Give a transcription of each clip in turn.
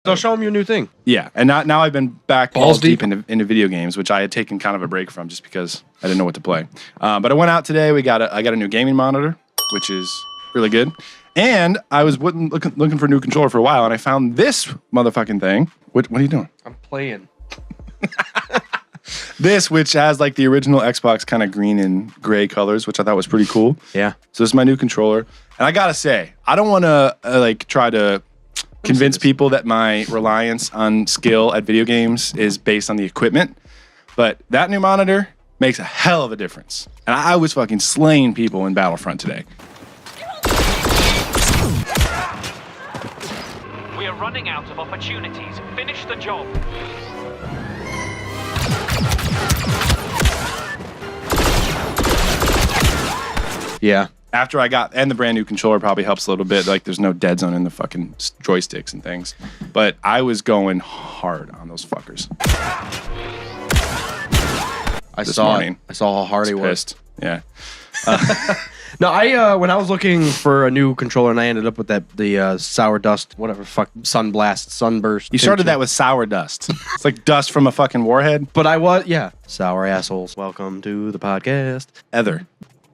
So show them your new thing. Yeah, and now I've been back Balls deep deep. into video games, which I had taken kind of a break from just because I didn't know what to play. But I went out today. I got a new gaming monitor, which is really good. And I was looking for a new controller for a while, and I found this motherfucking thing. What are you doing? I'm playing. This, which has like the original Xbox kind of green and gray colors, which I thought was pretty cool. Yeah. So this is my new controller. And I gotta say, I don't want to try to convince people that my reliance on skill at video games is based on the equipment. But that new monitor makes a hell of a difference. And I was fucking slaying people in Battlefront today. We are running out of opportunities. Finish the job. Yeah. After and the brand new controller probably helps a little bit. Like there's no dead zone in the fucking joysticks and things. But I was going hard on those fuckers. I saw how hard he was. Pissed. Yeah. No, when I was looking for a new controller and I ended up with the sour dust, whatever, sunburst. You started that with sour dust. It's like dust from a fucking warhead. But sour assholes. Welcome to the podcast. Ether.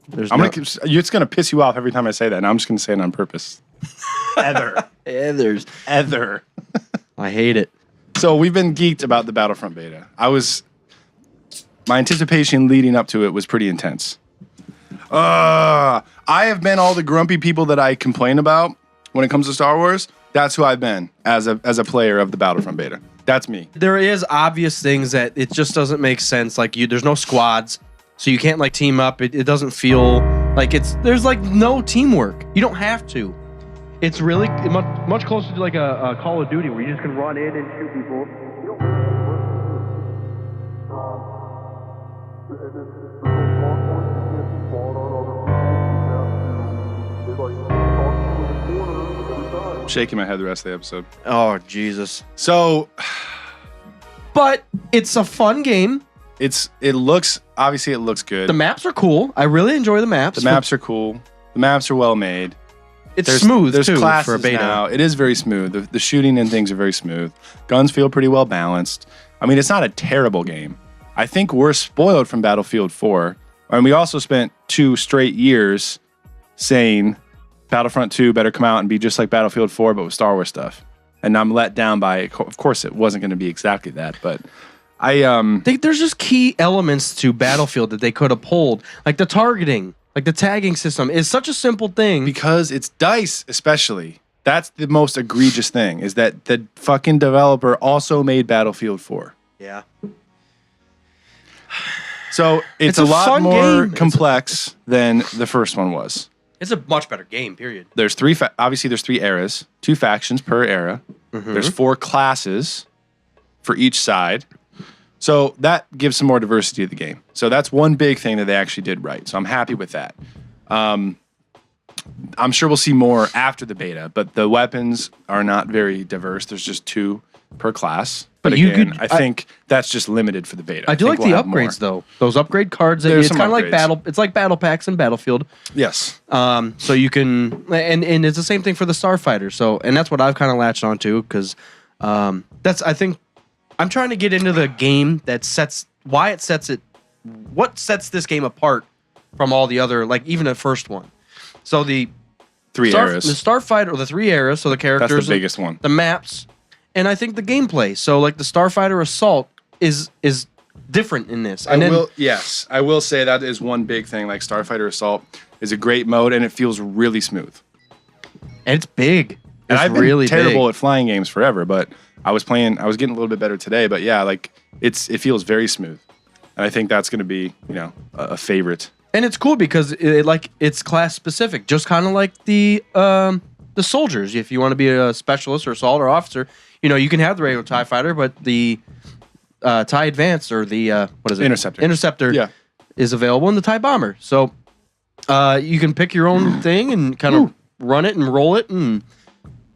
It's gonna piss you off every time I say that. And I'm just gonna say it on purpose. Ether. Ether. I hate it. So we've been geeked about the Battlefront beta. My anticipation leading up to it was pretty intense. I have been all the grumpy people that I complain about when it comes to Star Wars. That's who I've been as a player of the Battlefront beta. That's me. There is obvious things that it just doesn't make sense. Like there's no squads, so you can't like team up. It doesn't feel like there's like no teamwork. You don't have to. It's really much closer to like a Call of Duty where you just can run in and shoot people. I'm shaking my head the rest of the episode. Oh, Jesus. So, but it's a fun game. It looks good. The maps are cool. I really enjoy the maps. The maps are cool. The maps are well made. It's smooth there's too classes for a beta. now. It is very smooth. The shooting and things are very smooth. Guns feel pretty well balanced. I mean, it's not a terrible game. I think we're spoiled from Battlefield 4. And we also spent 2 straight years saying Battlefront 2 better come out and be just like Battlefield 4, but with Star Wars stuff. And I'm let down by, of course, it wasn't going to be exactly that, but I think there's just key elements to Battlefield that they could have pulled, like the targeting, like the tagging system is such a simple thing. Because it's DICE, especially. That's the most egregious thing, is that the fucking developer also made Battlefield 4. Yeah. So it's a lot more complex than the first one was. It's a much better game, period. There's obviously there's 3 eras, 2 factions per era. Mm-hmm. There's 4 classes for each side. So that gives some more diversity to the game. So that's one big thing that they actually did right. So I'm happy with that. I'm sure we'll see more after the beta, but the weapons are not very diverse. There's just 2 per class. But again, I think that's just limited for the beta. I do like the upgrades though. Those upgrade cards. It's kind of like It's like battle packs in Battlefield. Yes. So you can, and it's the same thing for the Starfighter. So, and that's what I've kind of latched onto because I think I'm trying to get into the game that what sets this game apart from all the other, like even the first one. So the 3 eras. The Starfighter, or the 3 eras. So the characters, that's the biggest one. The maps. And I think the gameplay. So like the Starfighter Assault is different in this. I will say that is one big thing. Like Starfighter Assault is a great mode and it feels really smooth. And it's big. And I've been terrible at flying games forever, but I was getting a little bit better today. But yeah, like it feels very smooth. And I think that's going to be, a favorite. And it's cool because it's class specific, just kind of like the soldiers. If you want to be a specialist or assault or officer, you can have the regular TIE fighter, but the TIE Advanced or the what is it? Interceptor is available in the TIE Bomber. So you can pick your own thing and kind of run it and roll it and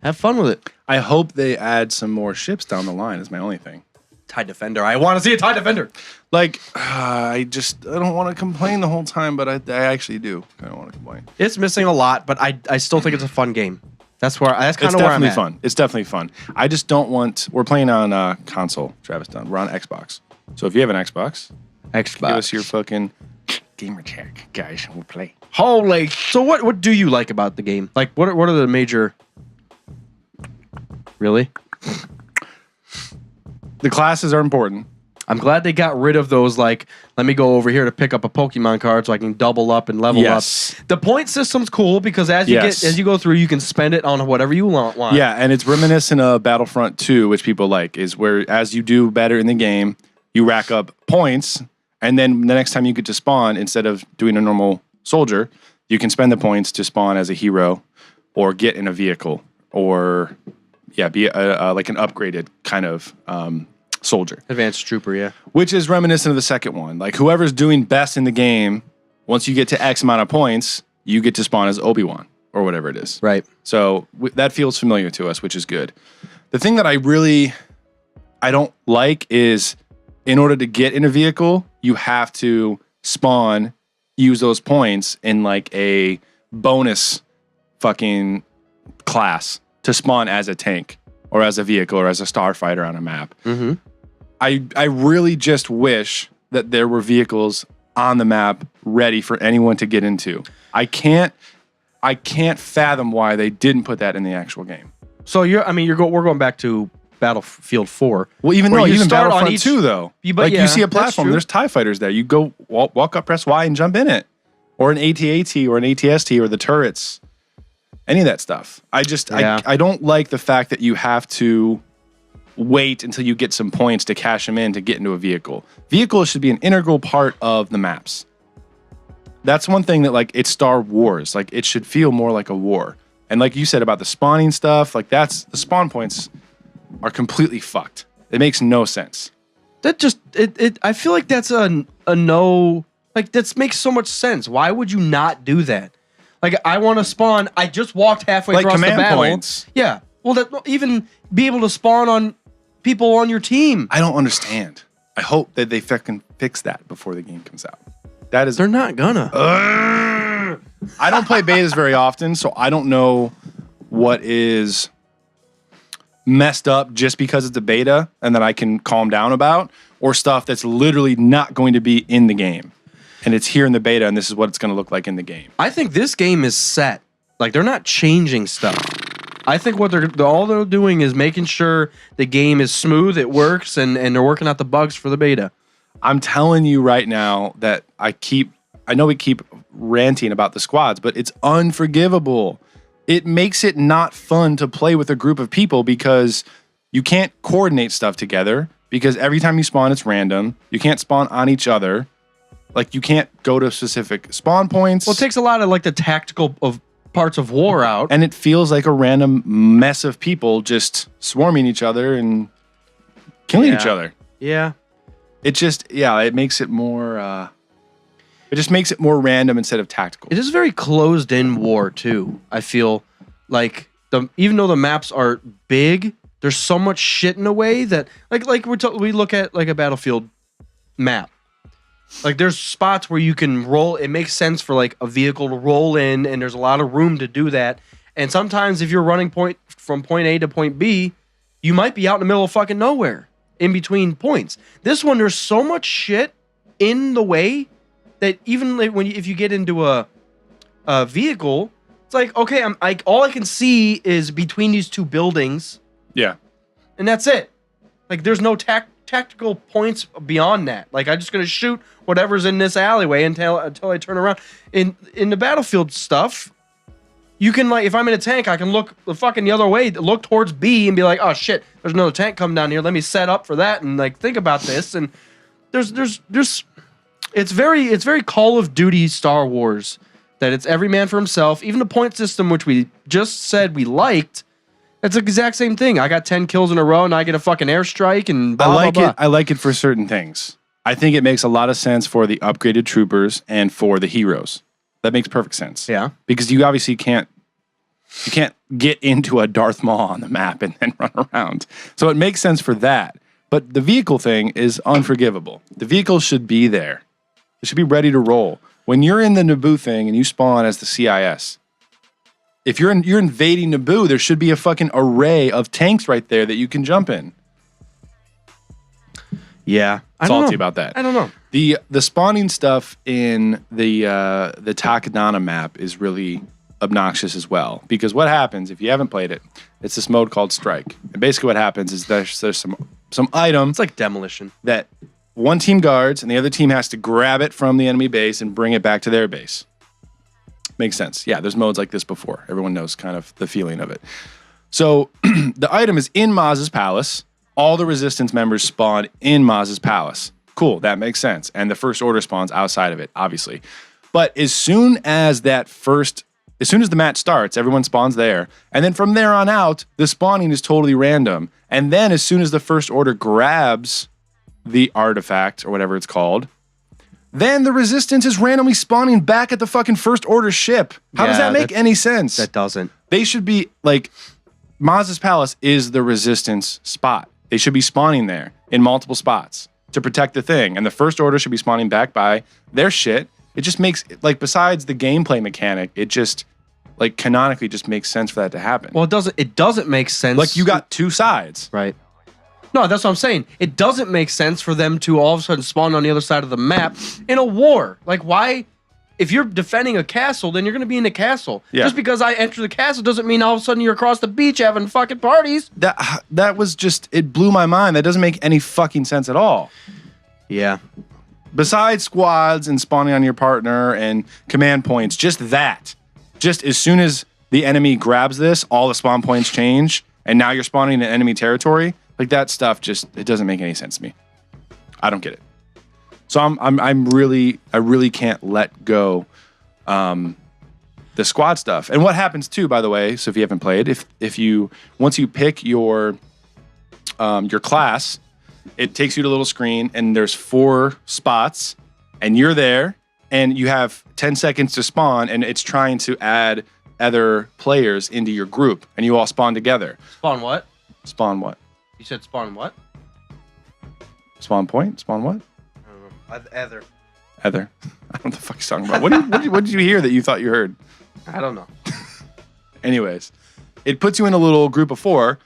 have fun with it. I hope they add some more ships down the line is my only thing. TIE Defender. I want to see a TIE Defender. Like, I don't want to complain the whole time, but I actually do. I don't want to complain. It's missing a lot, but I still think it's a fun game. That's kind It's of where I'm definitely at. fun. It's definitely fun. I just don't want. We're playing on console, Travis. Done. We're on Xbox. So if you have an Xbox, give us your fucking gamer tag, guys, and we'll play. Holy! So what do you like about the game? Like what are the major? Really? The classes are important. I'm glad they got rid of those, like, let me go over here to pick up a Pokemon card so I can double up and level up. The point system's cool because as you go through, you can spend it on whatever you want. Yeah, and it's reminiscent of Battlefront 2, which people like, is where as you do better in the game, you rack up points, and then the next time you get to spawn, instead of doing a normal soldier, you can spend the points to spawn as a hero or get in a vehicle or, be like an upgraded kind of soldier. Advanced trooper, yeah. Which is reminiscent of the second one. Like, whoever's doing best in the game, once you get to X amount of points, you get to spawn as Obi-Wan or whatever it is. Right. So that feels familiar to us, which is good. The thing that I don't like is, in order to get in a vehicle, you have to use those points in like a bonus fucking class to spawn as a tank or as a vehicle or as a starfighter on a map. Mm-hmm. I really just wish that there were vehicles on the map ready for anyone to get into. I can't fathom why they didn't put that in the actual game. So we're going back to Battlefield 4. Well, even Battlefront 2 though. But you see a platform, there's TIE fighters there. You go walk up, press Y and jump in it. Or an AT-AT or an ATST or the turrets. Any of that stuff. I don't like the fact that you have to wait until you get some points to cash them in to get into a vehicle. Vehicles should be an integral part of the maps. That's one thing that, like, it's Star Wars. Like, it should feel more like a war. And like you said about the spawning stuff, like the spawn points are completely fucked. It makes no sense. That just I feel like that's a no. Like, that makes so much sense. Why would you not do that? Like, I want to spawn. I just walked halfway like across the battle. Points. Yeah. Well, even be able to spawn on people on your team. I don't understand. I hope that they fucking fix that before the game comes out. They're not gonna. I don't play betas very often, so I don't know what is messed up just because it's a beta and that I can calm down about, or stuff that's literally not going to be in the game. And it's here in the beta, and this is what it's going to look like in the game. I think this game is set. Like, they're not changing stuff. I think what all they're doing is making sure the game is smooth, it works, and they're working out the bugs for the beta. I'm telling you right now that I know we keep ranting about the squads, but it's unforgivable. It makes it not fun to play with a group of people because you can't coordinate stuff together, because every time you spawn, it's random. You can't spawn on each other. Like, you can't go to specific spawn points. Well, it takes a lot of, like, the tactical of parts of war out. And it feels like a random mess of people just swarming each other and killing each other. Yeah. It just, it makes it more, it just makes it more random instead of tactical. It is very closed-in war, too. I feel like, even though the maps are big, there's so much shit in a way that, like we look at, like, a Battlefield map. Like, there's spots where you can roll. It makes sense for, like, a vehicle to roll in, and there's a lot of room to do that. And sometimes if you're running from point A to point B, you might be out in the middle of fucking nowhere in between points. This one, there's so much shit in the way that even like if you get into a vehicle, it's like, okay, all I can see is between these two buildings. Yeah. And that's it. Like, there's no tactical points beyond that. Like, I'm just gonna shoot whatever's in this alleyway until I turn around. In the Battlefield stuff, you can, like, if I'm in a tank, I can look the fucking the other way, look towards B, and be like, oh shit, there's another tank coming down here. Let me set up for that and, like, think about this. And there's it's very Call of Duty Star Wars, that it's every man for himself. Even the point system, which we just said we liked, it's the exact same thing. I got 10 kills in a row, and I get a fucking airstrike, and blah, blah. I like it for certain things. I think it makes a lot of sense for the upgraded troopers and for the heroes. That makes perfect sense. Yeah. Because you obviously can't get into a Darth Maul on the map and then run around. So it makes sense for that. But the vehicle thing is unforgivable. The vehicle should be there. It should be ready to roll. When you're in the Naboo thing and you spawn as the CIS, If you're invading Naboo, there should be a fucking array of tanks right there that you can jump in. Yeah, Salty about that. I don't know. The spawning stuff in the Takodana map is really obnoxious as well, because what happens if you haven't played it? It's this mode called Strike, and basically what happens is there's some item. It's like demolition that one team guards, and the other team has to grab it from the enemy base and bring it back to their base. Makes sense. Yeah, there's modes like this before. Everyone knows kind of the feeling of it. So the item is in Maz's palace. All the Resistance members spawn in Maz's palace. Cool, that makes sense. And the First Order spawns outside of it, obviously. But as soon as the match starts, everyone spawns there. And then from there on out, the spawning is totally random. And then as soon as the First Order grabs the artifact, or whatever it's called, then the Resistance is randomly spawning back at the fucking First Order ship. How does that make any sense? That doesn't. They should be, like, Maz's palace is the Resistance spot. They should be spawning there in multiple spots to protect the thing. And the First Order should be spawning back by their shit. It just makes, like, besides the gameplay mechanic, it just, like, canonically just makes sense for that to happen. Well, it doesn't make sense. Like, you got two sides. Right. No, that's what I'm saying. It doesn't make sense for them to all of a sudden spawn on the other side of the map in a war. Like, why? If you're defending a castle, then you're going to be in the castle. Yeah. Just because I enter the castle doesn't mean all of a sudden you're across the beach having fucking parties. That was just, it blew my mind. That doesn't make any fucking sense at all. Yeah. Besides squads and spawning on your partner and command points, just that. Just as soon as the enemy grabs this, all the spawn points change, and now you're spawning in enemy territory. Like, that stuff just, it doesn't make any sense to me. I don't get it. So I really can't let go the squad stuff. And what happens too, by the way, so if you haven't played, once you pick your class, it takes you to a little screen and there's 4 spots and you're there and you have 10 seconds to spawn and it's trying to add other players into your group and you all spawn together. Spawn what? Spawn what? You said spawn what? Spawn point? Spawn what? Ether. Ether. I don't know what the fuck he's talking about. What did you hear that you thought you heard? I don't know. Anyways, it puts you in a little group of 4,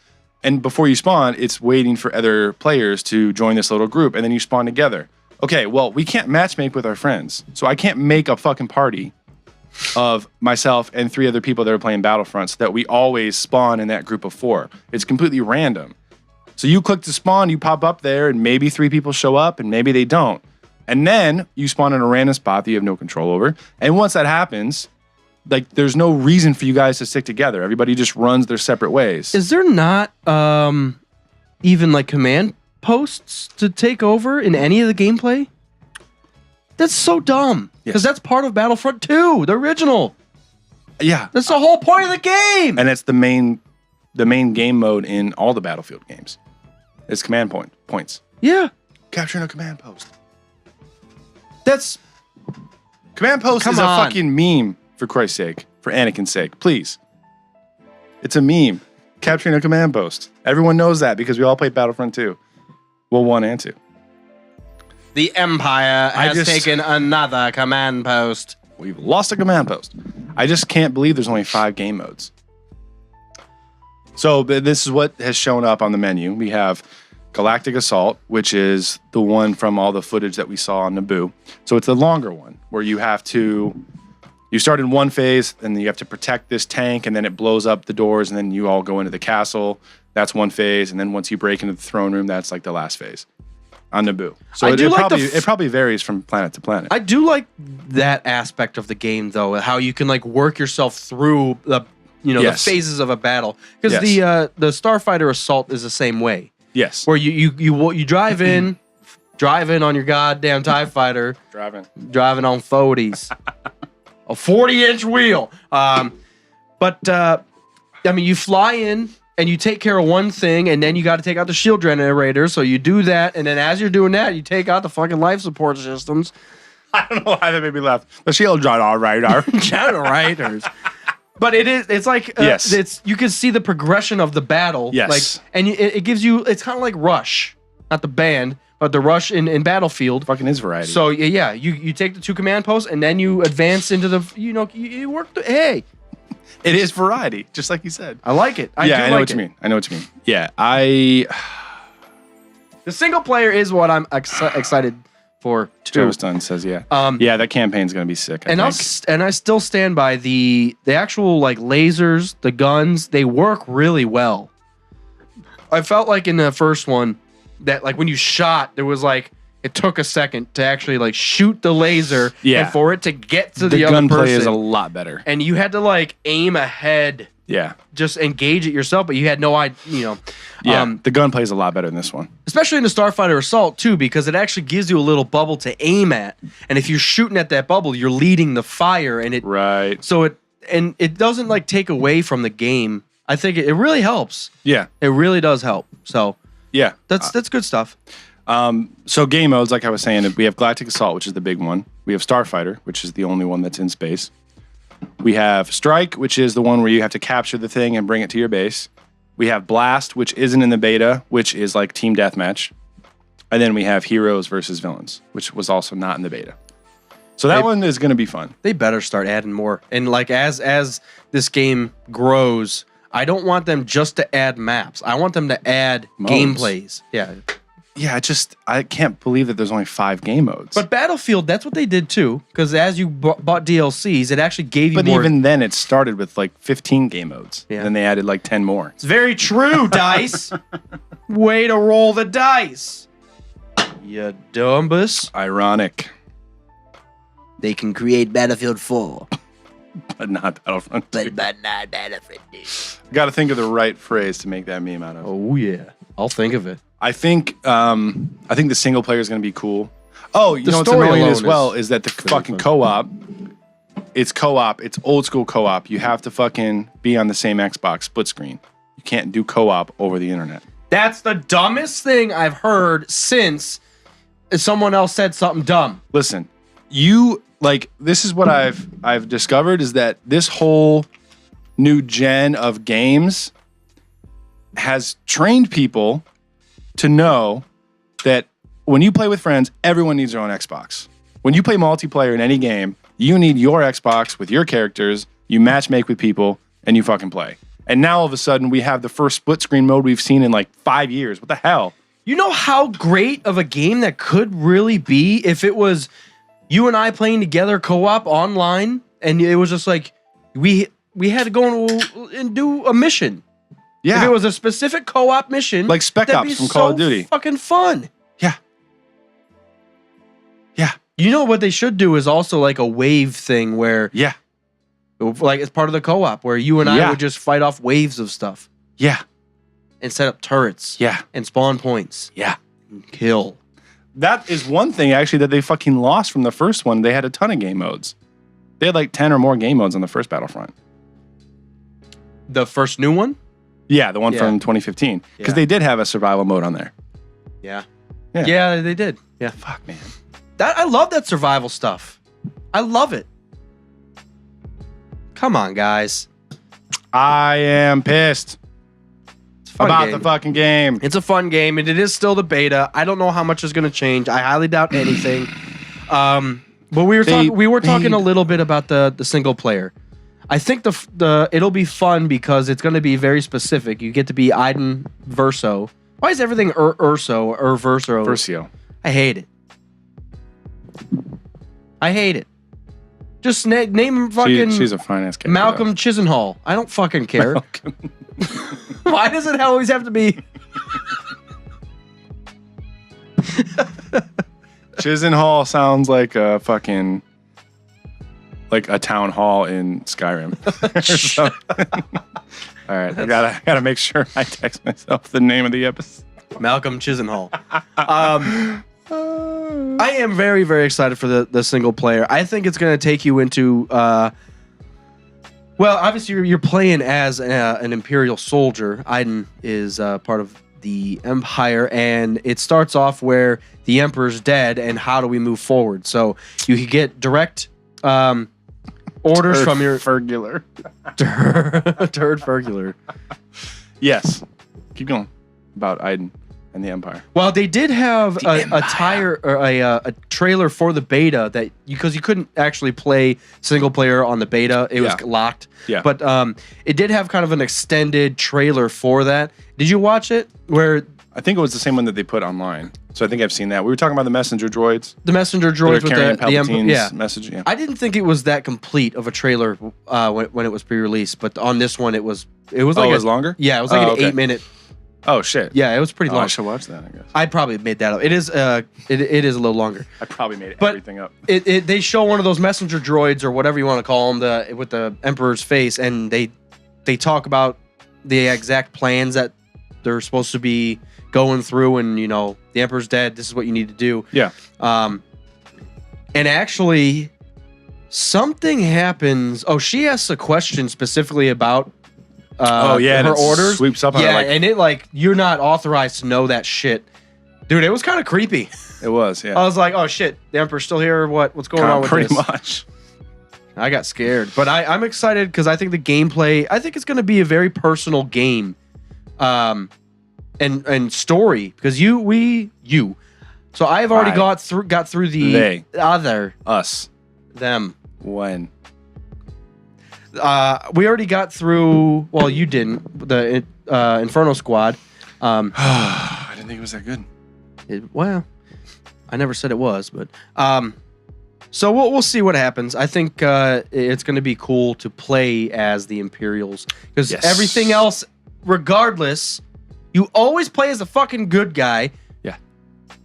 and before you spawn, it's waiting for other players to join this little group, and then you spawn together. Okay, well, we can't matchmake with our friends, so I can't make a fucking party of myself and 3 other people that are playing Battlefront so that we always spawn in that group of 4. It's completely random. So you click to spawn, you pop up there, and maybe 3 people show up, and maybe they don't. And then you spawn in a random spot that you have no control over. And once that happens, like, there's no reason for you guys to stick together. Everybody just runs their separate ways. Is there not even like command posts to take over in any of the gameplay? That's so dumb. Because that's part of Battlefront 2, the original. Yeah. That's the whole point of the game. And it's the main game mode in all the Battlefield games. It's command points. Yeah. Capturing a command post. That's command post Come is a on. fucking meme, for Christ's sake, for Anakin's sake, please. It's a meme. Capturing a command post. Everyone knows that because we all played Battlefront 2. Well, 1 and 2. The Empire has taken another command post. We've lost a command post. I just can't believe there's only 5 game modes. So this is what has shown up on the menu. We have Galactic Assault, which is the one from all the footage that we saw on Naboo. So it's a longer one where you start in one phase and you have to protect this tank and then it blows up the doors and then you all go into the castle. That's one phase. And then once you break into the throne room, that's like the last phase on Naboo. So it probably varies from planet to planet. I do like that aspect of the game, though, how you can like work yourself through the the phases of a battle. Because the Starfighter Assault is the same way. Yes. Where you drive in on your goddamn TIE fighter. Driving on 40s. A 40-inch wheel. But you fly in and you take care of one thing and then you got to take out the shield generator. So you do that. And then as you're doing that, you take out the fucking life support systems. I don't know why that made me laugh. The shield generators. But it's like you can see the progression of the battle. Yes. And it gives you, it's kind of like Rush, not the band, but the Rush in Battlefield. Fucking is variety. So yeah, you take the 2 command posts and then you advance into the, you work hey. It is variety, just like you said. I like it. I know what you mean. I know what you mean. Yeah, the single player is what I'm excited for too. Joe Stun says, yeah. Yeah, that campaign's gonna be sick. I still stand by the actual like lasers, the guns. They work really well. I felt like in the first one that like when you shot, there was like it took a second to actually like shoot the laser, and for it to get to the other person. The gunplay is a lot better, and you had to like aim ahead. Yeah, just engage it yourself, but you had no idea. You know, yeah. The gunplay is a lot better in this one, especially in the Starfighter Assault too, because it actually gives you a little bubble to aim at, and if you're shooting at that bubble, you're leading the fire, and it So it doesn't like take away from the game. I think it really helps. Yeah, it really does help. So yeah, that's good stuff. So game modes, like I was saying, we have Galactic Assault, which is the big one. We have Starfighter, which is the only one that's in space. We have Strike, which is the one where you have to capture the thing and bring it to your base. We have Blast, which isn't in the beta, which is like Team Deathmatch. And then we have Heroes versus Villains, which was also not in the beta. So that one is going to be fun. They better start adding more. And like as this game grows, I don't want them just to add maps. I want them to add gameplays. Yeah. Yeah, I can't believe that there's only 5 game modes. But Battlefield, that's what they did too. Because as you bought DLCs, it actually gave you more. But even then, it started with like 15 game modes. Yeah. And then they added like 10 more. It's very true, DICE. Way to roll the dice. You dumbus. Ironic. They can create Battlefield 4. But not Battlefront 2. But not Battlefield 2. Got to think of the right phrase to make that meme out of. Oh, yeah. I'll think of it. I think the single player is going to be cool. Oh, you know what's annoying as well is that the fucking co-op, it's old school co-op. You have to fucking be on the same Xbox split screen. You can't do co-op over the internet. That's the dumbest thing I've heard since someone else said something dumb. Listen, this is what I've discovered is that this whole new gen of games has trained people to know that when you play with friends, everyone needs their own Xbox. When you play multiplayer in any game, you need your Xbox with your characters, you matchmake with people, and you fucking play. And now all of a sudden, we have the first split screen mode we've seen in like 5 years. What the hell? You know how great of a game that could really be if it was you and I playing together co-op online, and it was just like we had to go and do a mission. Yeah. If it was a specific co-op mission, like Spec Ops from Call of Duty. Fucking fun. Yeah. Yeah. You know what they should do is also like a wave thing where like it's part of the co-op where you and I would just fight off waves of stuff. Yeah. And set up turrets. Yeah. And spawn points. Yeah. And kill. That is one thing actually that they fucking lost from the first one. They had a ton of game modes. They had like 10 or more game modes on the first Battlefront. The first new one? Yeah, the one from 2015. Because they did have a survival mode on there. Yeah. Yeah, they did. Yeah. Fuck, man. I love that survival stuff. I love it. Come on, guys. I am pissed about the fucking game. It's a fun game, and it is still the beta. I don't know how much is going to change. I highly doubt anything. But we were talking a little bit about the single player. I think it'll be fun because it's going to be very specific. You get to be Iden Verso. Why is everything Urso or Verso? Versio. I hate it. I hate it. Just name fucking. She's a finance character. Malcolm Chisenhall. I don't fucking care. Why does it always have to be? Chisenhall sounds like a fucking. Like a town hall in Skyrim. All right, I gotta make sure I text myself the name of the episode. Malcolm Chisenhall. I am very, very excited for the single player. I think it's going to take you into. Well, obviously you're playing as an Imperial soldier. Iden is part of the Empire, and it starts off where the Emperor's dead, and how do we move forward? So you can get direct. Orders from your Fergular. Turd Fergular. Yes. Keep going. About Iden. and the Empire. Well, they did have a trailer for the beta that because you couldn't actually play single player on the beta, it was locked. Yeah. But it did have kind of an extended trailer for that. Did you watch it? Where I think it was the same one that they put online. So I think I've seen that. We were talking about the messenger droids. The messenger droids with the Palpatine's message. Yeah. I didn't think it was that complete of a trailer when it was pre-released, but on this one it was like it was longer? Yeah, it was like an 8-minute. Oh shit! Yeah, it was pretty long. I should watch that. I guess I probably made that up. It is it is a little longer. I probably made but everything up. They show one of those messenger droids or whatever you want to call them, with the Emperor's face, and they talk about the exact plans that they're supposed to be going through, and the Emperor's dead. This is what you need to do. Yeah. And actually, something happens. Oh, she asks a question specifically about. Her orders sweeps up. Yeah, and it you're not authorized to know that shit, dude. It was kind of creepy. It was. Yeah. I was like, oh shit, the Emperor's still here. What's going on with pretty this? much. I got scared, but I'm excited because I think the gameplay. I think it's going to be a very personal game, and story because you. So I've already got through the them. When. We already got through. Well, you didn't. The Inferno Squad. I didn't think it was that good. Well, I never said it was, but so we'll see what happens. I think it's going to be cool to play as the Imperials because everything else, regardless, you always play as a fucking good guy. Yeah.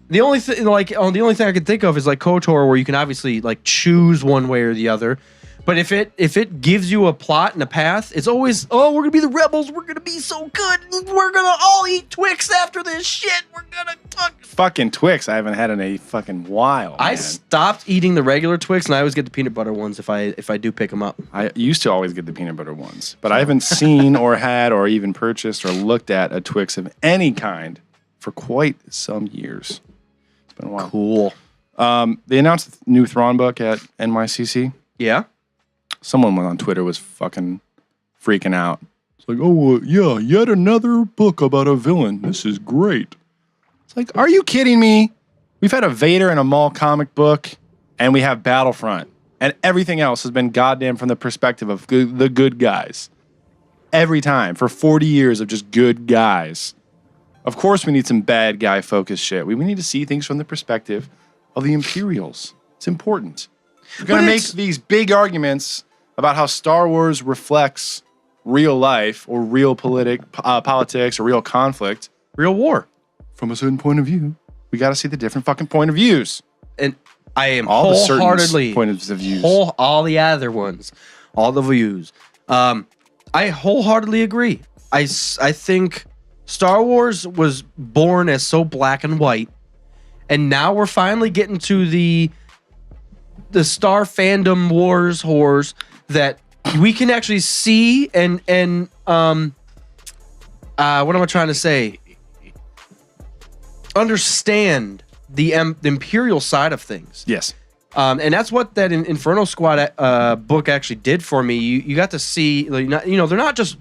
The only thing, the only thing I can think of is like KOTOR, where you can obviously choose one way or the other. But if it gives you a plot and a path, it's always, we're gonna be the rebels, we're gonna be so good, and we're gonna all eat Twix after this shit. We're gonna fucking Twix. I haven't had in a fucking while. I stopped eating the regular Twix, and I always get the peanut butter ones if I do pick them up. I used to always get the peanut butter ones, but I haven't seen or had or even purchased or looked at a Twix of any kind for quite some years. It's been a while. Cool. They announced the new Thrawn book at NYCC. Yeah. Someone on Twitter was fucking freaking out. It's like, yeah, yet another book about a villain. This is great. It's like, are you kidding me? We've had a Vader and a Maul comic book, and we have Battlefront. And everything else has been goddamn from the perspective of the good guys. Every time. For 40 years of just good guys. Of course we need some bad guy focused shit. We need to see things from the perspective of the Imperials. It's important. We're going to make these big arguments about how Star Wars reflects real life or real politics or real conflict, real war. From a certain point of view, we got to see the different fucking point of views. And I am all wholeheartedly points of views. All the other ones, all the views. I wholeheartedly agree. I think Star Wars was born as so black and white, and now we're finally getting to the Star fandom whores that we can actually see and what am I trying to say? Understand the Imperial side of things. Yes. And that's what that Inferno Squad book actually did for me. You got to see, they're not just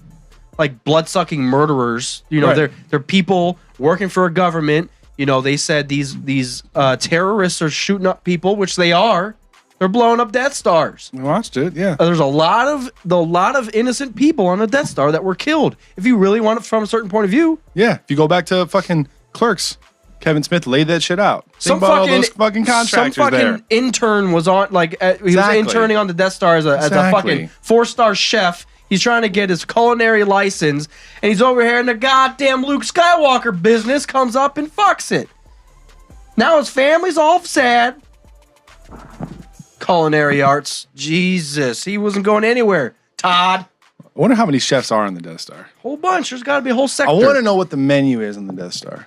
like blood-sucking murderers. Right. They're people working for a government. They said these terrorists are shooting up people, which they are. They're blowing up Death Stars. We watched it, yeah. There's a lot of innocent people on the Death Star that were killed. If you really want it from a certain point of view. Yeah, if you go back to fucking Clerks, Kevin Smith laid that shit out. Think about all those fucking contractors some fucking intern was on, he was interning on the Death Star as a fucking 4-star chef. He's trying to get his culinary license, and he's over here in the goddamn Luke Skywalker business, comes up and fucks it. Now his family's all sad. Culinary arts. Jesus, he wasn't going anywhere. Todd. I wonder how many chefs are on the Death Star. Whole bunch. There's got to be a whole sector. I want to know what the menu is on the Death Star.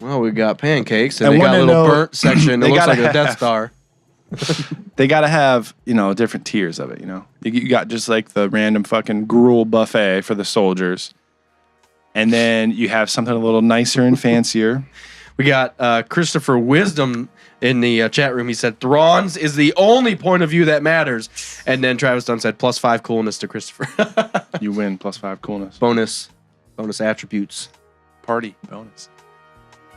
Well, we got pancakes, and they got a little burnt section. It looks like a Death Star. They got to have, different tiers of it, You got just like the random fucking gruel buffet for the soldiers. And then you have something a little nicer and fancier. We got Christopher Wisdom in the chat room. He said, Thrawn's is the only point of view that matters. And then Travis Dunn said, +5 coolness to Christopher. You win, +5 coolness. Bonus attributes. Party bonus.